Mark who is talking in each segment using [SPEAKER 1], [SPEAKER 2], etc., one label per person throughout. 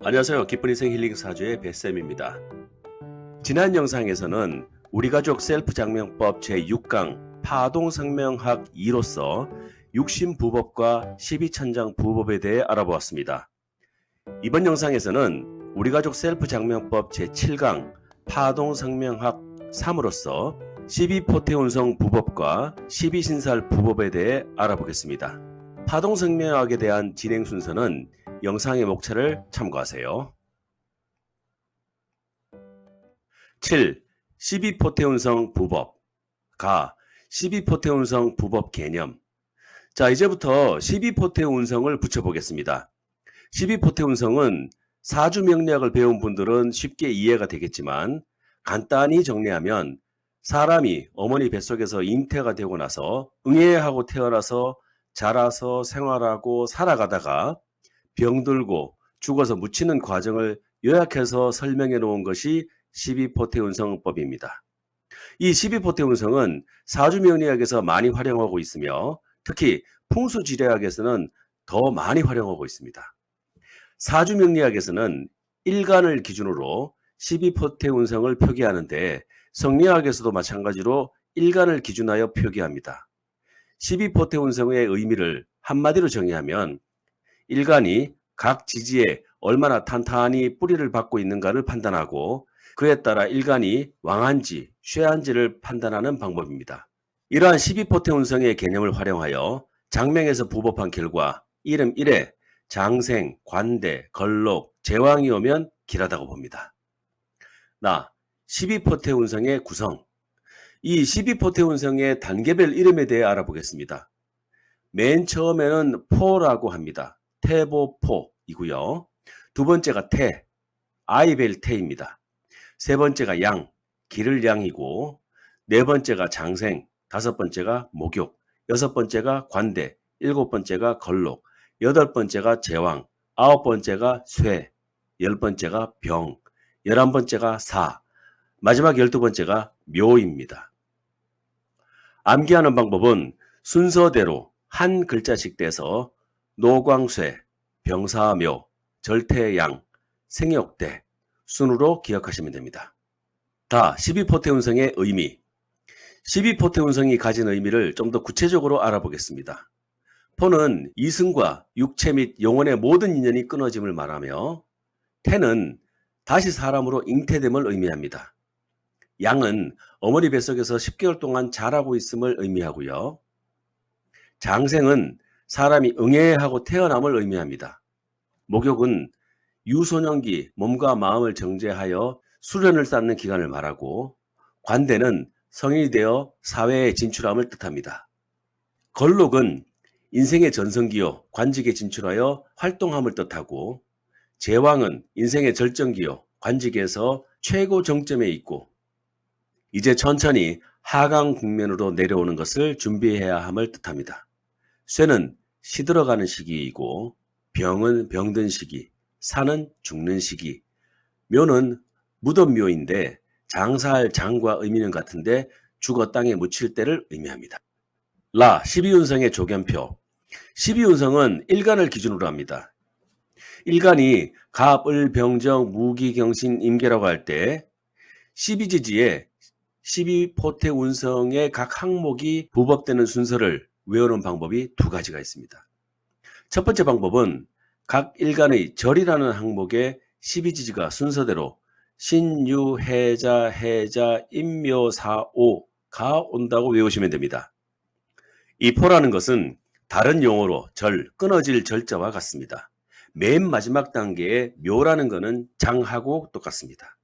[SPEAKER 1] 안녕하세요. 기쁜 인생 힐링 사주의 뱃쌤입니다. 지난 영상에서는 우리가족 셀프 장명법 제6강 파동성명학 2로서 육신부법과 12천장 부법에 대해 알아보았습니다. 이번 영상에서는 우리가족 셀프 장명법 제7강 파동성명학 3으로서 12포태운성 부법과 12신살 부법에 대해 알아보겠습니다. 파동성명학에 대한 진행 순서는 영상의 목차를 참고하세요. 7. 12포태운성 부법 가 12포태운성 부법 개념. 자, 이제부터 12포태운성을 붙여보겠습니다. 12포태운성은 사주명리학을 배운 분들은 쉽게 이해가 되겠지만 간단히 정리하면 사람이 어머니 뱃속에서 잉태가 되고 나서 응애하고 태어나서 자라서 생활하고 살아가다가 병들고 죽어서 묻히는 과정을 요약해서 설명해 놓은 것이 12포태운성법입니다. 이 12포태운성은 사주명리학에서 많이 활용하고 있으며 특히 풍수지리학에서는 더 많이 활용하고 있습니다. 사주명리학에서는 일간을 기준으로 12포태운성을 표기하는데 성리학에서도 마찬가지로 일간을 기준하여 표기합니다. 12포태운성의 의미를 한마디로 정의하면 일간이 각 지지에 얼마나 탄탄히 뿌리를 받고 있는가를 판단하고 그에 따라 일간이 왕한지 쇠한지를 판단하는 방법입니다. 이러한 12포태운성의 개념을 활용하여 장명에서 부법한 결과 이름 1에 장생, 관대, 걸록, 제왕이 오면 길하다고 봅니다. 12포태운성의 구성. 이 12포태운성의 단계별 이름에 대해 알아보겠습니다. 맨 처음에는 포라고 합니다. 태보포이고요. 두 번째가 태, 아이벨 태입니다. 세 번째가 양, 기를 양이고 네 번째가 장생, 다섯 번째가 목욕, 여섯 번째가 관대, 일곱 번째가 걸록, 여덟 번째가 제왕, 아홉 번째가 쇠, 열 번째가 병, 11번째가 사, 마지막 12번째가 묘입니다. 암기하는 방법은 순서대로 한 글자씩 떼서 노광쇠, 병사묘, 절태양, 생역대 순으로 기억하시면 됩니다. 12포태운성의 의미. 12포태운성이 가진 의미를 좀 더 구체적으로 알아보겠습니다. 포는 이승과 육체 및 영혼의 모든 인연이 끊어짐을 말하며 태는 다시 사람으로 잉태됨을 의미합니다. 양은 어머니 뱃속에서 10개월 동안 자라고 있음을 의미하고요. 장생은 사람이 응애하고 태어남을 의미합니다. 목욕은 유소년기 몸과 마음을 정제하여 수련을 쌓는 기간을 말하고 관대는 성인이 되어 사회에 진출함을 뜻합니다. 걸록은 인생의 전성기요 관직에 진출하여 활동함을 뜻하고 제왕은 인생의 절정기요 관직에서 최고 정점에 있고 이제 천천히 하강 국면으로 내려오는 것을 준비해야 함을 뜻합니다. 쇠는 시들어가는 시기이고 병은 병든 시기, 사는 죽는 시기, 묘는 무덤묘인데 장사할 장과 의미는 같은데 죽어 땅에 묻힐 때를 의미합니다. 12운성의 조견표. 12운성은 일간을 기준으로 합니다. 일간이 갑, 을, 병정, 무기, 경신, 임계라고 할 때 12지지에 12포태운성의 각 항목이 부법되는 순서를 외우는 방법이 두 가지가 있습니다. 첫 번째 방법은 각 일간의 절이라는 항목에 12지지가 순서대로 신유, 해자, 해자, 임묘, 사오가 온다고 외우시면 됩니다. 이 포라는 것은 다른 용어로 절, 끊어질 절자와 같습니다. 맨 마지막 단계에 묘라는 것은 장하고 똑같습니다.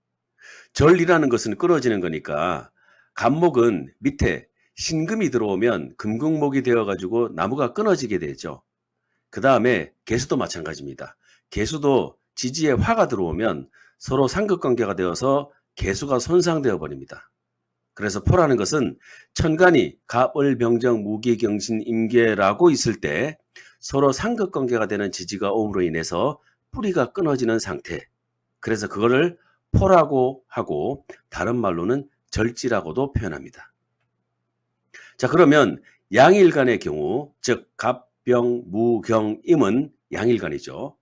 [SPEAKER 1] 절이라는 것은 끊어지는 거니까 간목은 밑에 신금이 들어오면 금국목이 되어가지고 나무가 끊어지게 되죠. 그 다음에 개수도 마찬가지입니다. 개수도 지지에 화가 들어오면 서로 상극관계가 되어서 개수가 손상되어 버립니다. 그래서 포라는 것은 천간이 갑, 을, 병정, 무기, 경신, 임계라고 있을 때 서로 상극관계가 되는 지지가 오므로 인해서 뿌리가 끊어지는 상태. 그래서 그거를 포라고 하고 다른 말로는 절지라고도 표현합니다. 자, 그러면 양일간의 경우 즉 갑, 병, 무, 경, 임은 양일간이죠.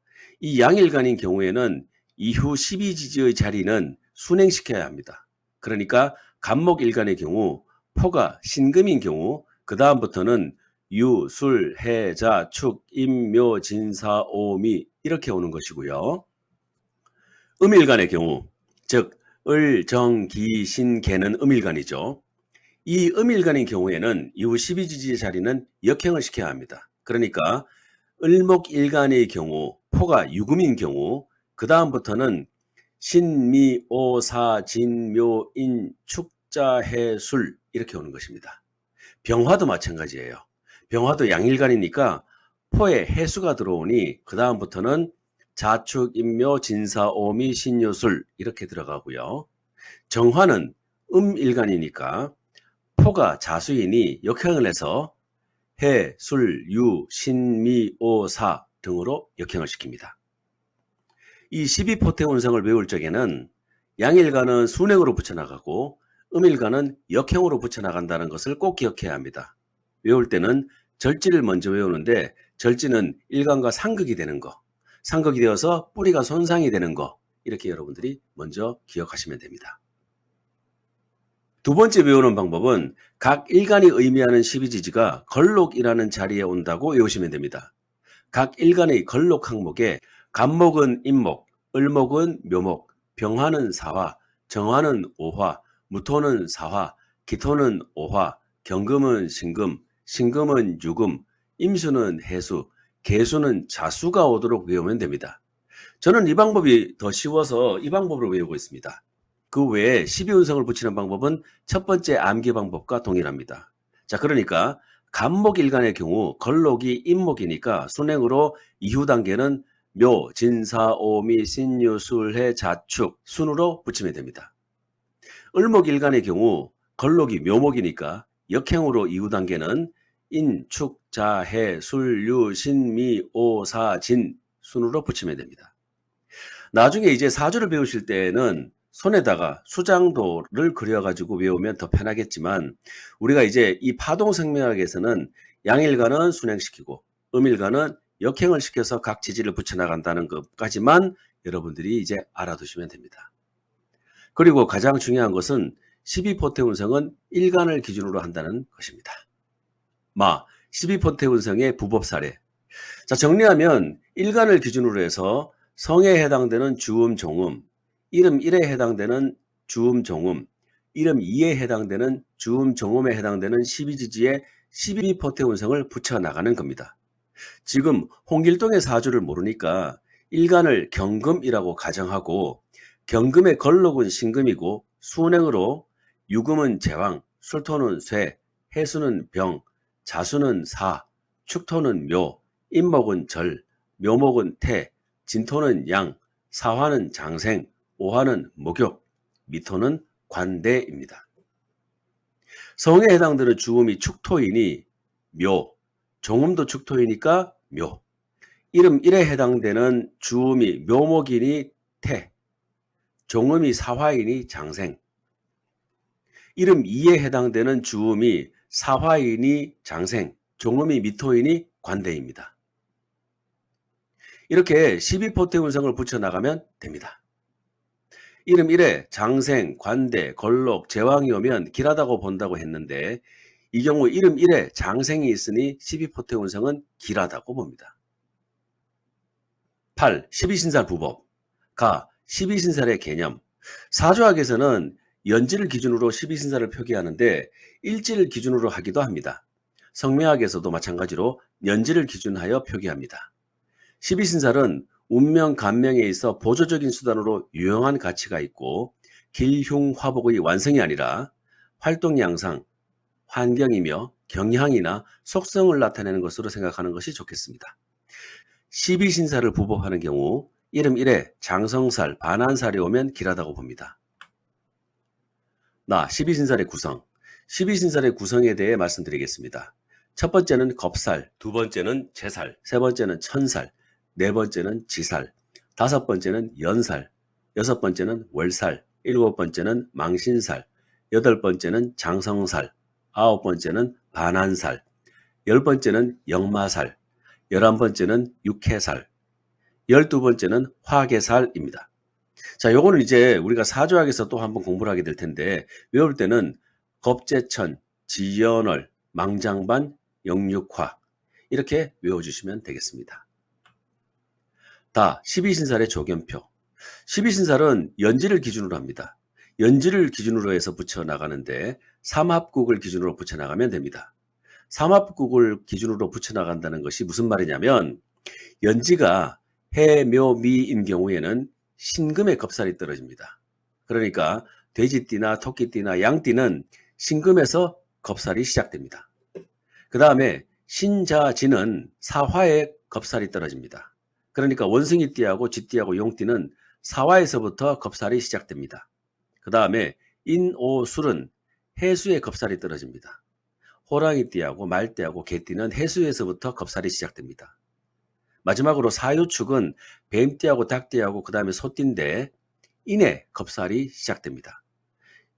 [SPEAKER 1] 이 양일간인 경우에는 이후 12지지의 자리는 순행시켜야 합니다. 그러니까 간목일간의 경우 포가 신금인 경우 그 다음부터는 유, 술, 해, 자, 축, 임, 묘, 진사, 오미 이렇게 오는 것이고요. 음일간의 경우 즉 을, 정, 기, 신, 개는 음일간이죠. 이 음일간인 경우에는 이후 12지지의 자리는 역행을 시켜야 합니다. 그러니까 을목일간의 경우 포가 유금인 경우 그 다음부터는 신, 미, 오, 사, 진, 묘, 인, 축자, 해, 술 이렇게 오는 것입니다. 병화도 마찬가지예요. 병화도 양일간이니까 포에 해수가 들어오니 그 다음부터는 자축, 인묘, 진사, 오미, 신유술 이렇게 들어가고요. 정화는 음일간이니까 포가 자수이니 역행을 해서 해, 술, 유, 신, 미, 오, 사 등으로 역행을 시킵니다. 이 12포태 운성을 외울 적에는 양일간은 순행으로 붙여나가고 음일간은 역행으로 붙여나간다는 것을 꼭 기억해야 합니다. 외울 때는 절지를 먼저 외우는데 절지는 일간과 상극이 되는 거, 상극이 되어서 뿌리가 손상이 되는 거 이렇게 여러분들이 먼저 기억하시면 됩니다. 두 번째 외우는 방법은 각 일간이 의미하는 12지지가 걸록이라는 자리에 온다고 외우시면 됩니다. 각 일간의 걸록 항목에 간목은 임목, 을목은 묘목, 병화는 사화, 정화는 오화, 무토는 사화, 기토는 오화, 경금은 신금, 신금은 유금, 임수는 해수, 계수는 자수가 오도록 외우면 됩니다. 저는 이 방법이 더 쉬워서 이 방법으로 외우고 있습니다. 그 외에 12운성을 붙이는 방법은 첫 번째 암기 방법과 동일합니다. 자, 그러니까 간목일간의 경우 걸록이 임목이니까 순행으로 이후 단계는 묘, 진사, 오미, 신유, 술, 해, 자축 순으로 붙이면 됩니다. 을목일간의 경우 걸록이 묘목이니까 역행으로 이후 단계는 인, 축, 자, 해, 술, 유, 신, 미, 오, 사, 진 순으로 붙이면 됩니다. 나중에 이제 사주를 배우실 때는 손에다가 수장도를 그려가지고 외우면 더 편하겠지만 우리가 이제 이 파동생명학에서는 양일간은 순행시키고 음일간은 역행을 시켜서 각 지지를 붙여나간다는 것까지만 여러분들이 이제 알아두시면 됩니다. 그리고 가장 중요한 것은 12포태 운성은 일간을 기준으로 한다는 것입니다. 12포태 운성의 부법 사례. 자, 정리하면 일간을 기준으로 해서 성에 해당되는 주음, 종음, 이름 1에 해당되는 주음, 종음, 이름 2에 해당되는 주음, 종음에 해당되는 12지지에 12포태 운성을 붙여나가는 겁니다. 지금 홍길동의 사주를 모르니까 일간을 경금이라고 가정하고 경금의 걸록은 신금이고 순행으로 유금은 제왕, 술토는 쇠, 해수는 병, 자수는 사, 축토는 묘, 임목은 절, 묘목은 태, 진토는 양, 사화는 장생, 오화는 목욕, 미토는 관대입니다. 성에 해당되는 주음이 축토이니 묘, 종음도 축토이니까 묘, 이름 1에 해당되는 주음이 묘목이니 태, 종음이 사화이니 장생, 이름 2에 해당되는 주음이 사화이니 장생, 종음이 미토이니 관대입니다. 이렇게 12포태 운성을 붙여나가면 됩니다. 이름 1에 장생, 관대, 걸록, 제왕이 오면 길하다고 본다고 했는데 이 경우 이름 1에 장생이 있으니 12포태 운성은 길하다고 봅니다. 8. 12신살 부법. 가. 12신살의 개념. 사주학에서는 연지를 기준으로 12신살을 표기하는데 일지를 기준으로 하기도 합니다. 성명학에서도 마찬가지로 연지를 기준하여 표기합니다. 12신살은 운명, 간명에 있어 보조적인 수단으로 유용한 가치가 있고 길흉화복의 완성이 아니라 활동 양상, 환경이며 경향이나 속성을 나타내는 것으로 생각하는 것이 좋겠습니다. 12신살을 부법하는 경우 이름 1에 장성살, 반한살이 오면 길하다고 봅니다. 12신살의 구성. 12신살의 구성에 대해 말씀드리겠습니다. 첫 번째는 겁살, 두 번째는 제살, 세 번째는 천살, 네 번째는 지살, 다섯 번째는 연살, 여섯 번째는 월살, 일곱 번째는 망신살, 여덟 번째는 장성살, 아홉 번째는 반한살, 열 번째는 역마살, 11번째는 육해살, 12번째는 화개살입니다. 자, 요거는 이제 우리가 사조학에서 또 한번 공부를 하게 될 텐데 외울 때는 겁재천, 지연월, 망장반, 영육화 이렇게 외워주시면 되겠습니다. 다 12신살의 조견표. 12신살은 연지를 기준으로 합니다. 연지를 기준으로 해서 붙여나가는데 삼합국을 기준으로 붙여나가면 됩니다. 삼합국을 기준으로 붙여나간다는 것이 무슨 말이냐면 연지가 해, 묘, 미인 경우에는 신금의 겁살이 떨어집니다. 그러니까 돼지띠나 토끼띠나 양띠는 신금에서 겁살이 시작됩니다. 그 다음에 신자지는 사화의 겁살이 떨어집니다. 그러니까 원숭이띠하고 쥐띠하고 용띠는 사화에서부터 겁살이 시작됩니다. 그 다음에 인오술은 해수의 겁살이 떨어집니다. 호랑이띠하고 말띠하고 개띠는 해수에서부터 겁살이 시작됩니다. 마지막으로 사유축은 뱀띠하고 닭띠하고 그 다음에 소띠인데 인의 겁살이 시작됩니다.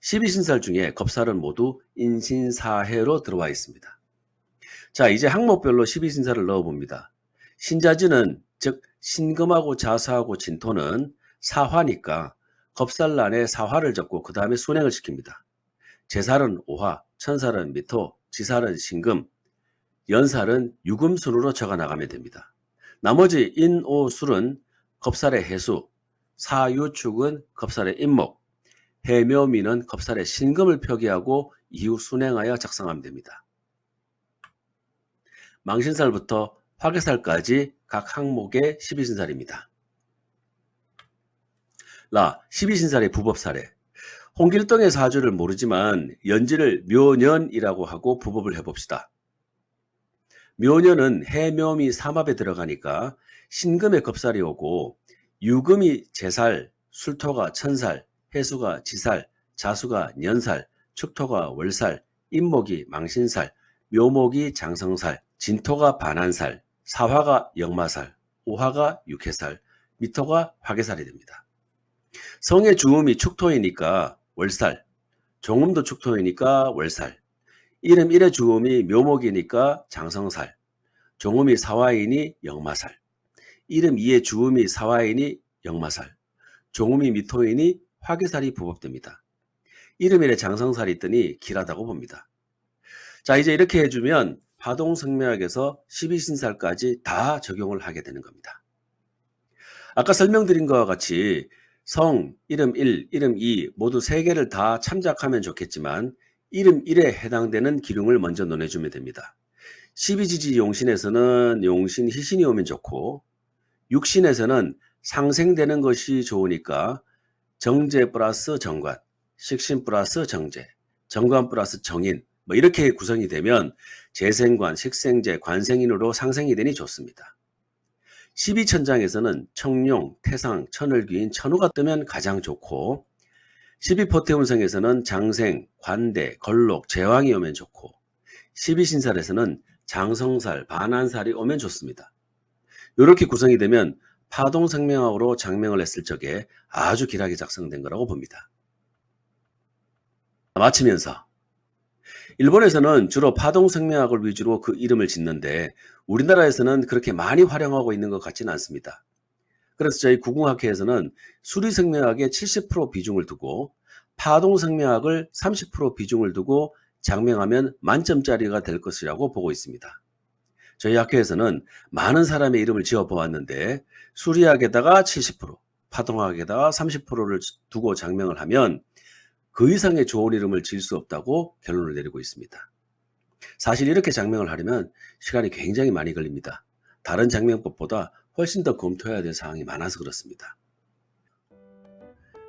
[SPEAKER 1] 12신살 중에 겁살은 모두 인신사해로 들어와 있습니다. 자, 이제 항목별로 12신살을 넣어봅니다. 신자지는 즉 신금하고 자수하고 진토는 사화니까 겁살란에 사화를 적고 그 다음에 순행을 시킵니다. 제살은 오화, 천살은 미토, 지살은 신금, 연살은 유금순으로 적어 나가면 됩니다. 나머지 인오술은 겁살의 해수, 사유축은 겁살의 임목, 해묘미는 겁살의 신금을 표기하고 이후 순행하여 작성하면 됩니다. 망신살부터 화개살까지 각 항목의 12신살입니다. 라, 12신살의 부법사례. 홍길동의 사주를 모르지만 연지를 묘년이라고 하고 부법을 해봅시다. 묘년은 해묘미 삼합에 들어가니까 신금의 겁살이 오고 유금이 제살, 술토가 천살, 해수가 지살, 자수가 년살, 축토가 월살, 임목이 망신살, 묘목이 장성살, 진토가 반한살, 사화가 역마살, 오화가 육해살, 미토가 화개살이 됩니다. 성의 주음이 축토이니까 월살, 종음도 축토이니까 월살, 이름 1의 주음이 묘목이니까 장성살, 종음이 사화이니 역마살, 이름 2의 주음이 사화이니 역마살, 종음이 미토이니 화개살이 부법됩니다. 이름 1의 장성살이 있더니 길하다고 봅니다. 자, 이제 이렇게 해주면 파동성명학에서 12신살까지 다 적용을 하게 되는 겁니다. 아까 설명드린 것과 같이 성, 이름 1, 이름 2 모두 3개를 다 참작하면 좋겠지만 이름 1에 해당되는 기륭을 먼저 논해주면 됩니다. 12지지 용신에서는 용신, 희신이 오면 좋고 육신에서는 상생되는 것이 좋으니까 정제 플러스 정관, 식신 플러스 정제, 정관 플러스 정인 뭐 이렇게 구성이 되면 재생관, 식생제, 관생인으로 상생이 되니 좋습니다. 12천장에서는 청룡, 태상, 천을귀인, 천우가 뜨면 가장 좋고 12포태운성에서는 장생, 관대, 걸록, 제왕이 오면 좋고 12신살에서는 장성살, 반한살이 오면 좋습니다. 이렇게 구성이 되면 파동성명학으로 장명을 했을 적에 아주 길하게 작성된 거라고 봅니다. 마치면서 일본에서는 주로 파동성명학을 위주로 그 이름을 짓는데 우리나라에서는 그렇게 많이 활용하고 있는 것 같지는 않습니다. 그래서 저희 구궁학회에서는 수리성명학에 70% 비중을 두고 파동성명학을 30% 비중을 두고 장명하면 만점짜리가 될 것이라고 보고 있습니다. 저희 학회에서는 많은 사람의 이름을 지어 보았는데 수리학에다가 70%, 파동학에다가 30%를 두고 장명을 하면 그 이상의 좋은 이름을 지을 수 없다고 결론을 내리고 있습니다. 사실 이렇게 장명을 하려면 시간이 굉장히 많이 걸립니다. 다른 장명법보다 훨씬 더 검토해야 될 사항이 많아서 그렇습니다.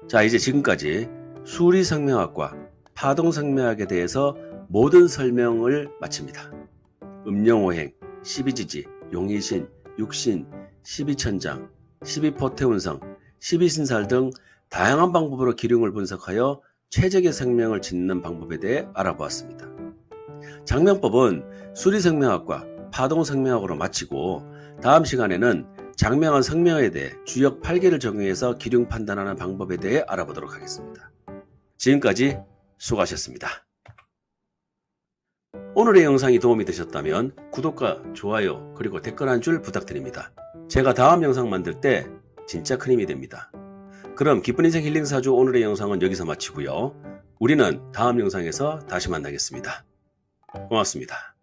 [SPEAKER 1] 자, 이제 지금까지 수리성명학과 파동성명학에 대해서 모든 설명을 마칩니다. 음령오행, 12지지, 용의신, 육신, 12천장, 12포태운성, 12신살 등 다양한 방법으로 기륭을 분석하여 최적의 성명을 짓는 방법에 대해 알아보았습니다. 장명법은 수리성명학과 파동성명학으로 마치고 다음 시간에는 장명한 성명에 대해 주역 8개를 적용해서 기륭 판단하는 방법에 대해 알아보도록 하겠습니다. 지금까지 수고하셨습니다. 오늘의 영상이 도움이 되셨다면 구독과 좋아요 그리고 댓글 한 줄 부탁드립니다. 제가 다음 영상 만들 때 진짜 큰 힘이 됩니다. 그럼 기쁜 인생 힐링 사주 오늘의 영상은 여기서 마치고요. 우리는 다음 영상에서 다시 만나겠습니다. 고맙습니다.